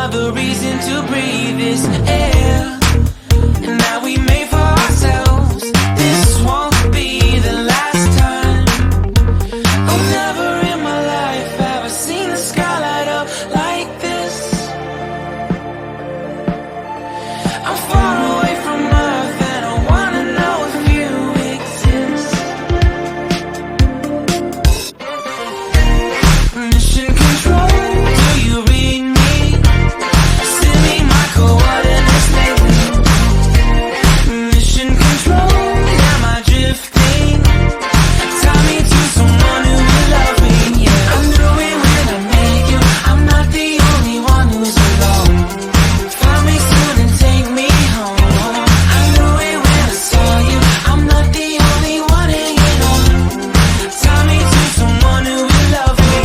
another reason to breathe this air. And now we made for ourselves. This won't be the last time. Oh, never in my life have I seen the sky light up like this. I'm far away from Earth and I wanna know if you exist. Mission control, do you read me? Send me my coordinates lately. Mission control, am I drifting? Tie me to someone who will love me, yeah. I knew it when I met you, I'm not the only one who's alone. Find me soon and take me home. I knew it when I saw you, I'm not the only one hanging on. Tie me to someone who will love me.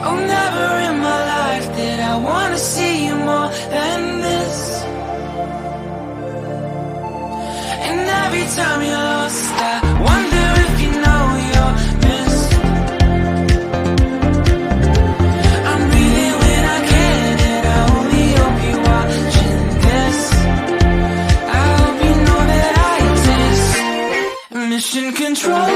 Oh, never in my life did I wanna see you more than this. And every time you're lost, I wonder if you know you're missed. I'm breathing when I can, and I only hope you're watching this. I hope you know that I exist. Mission control,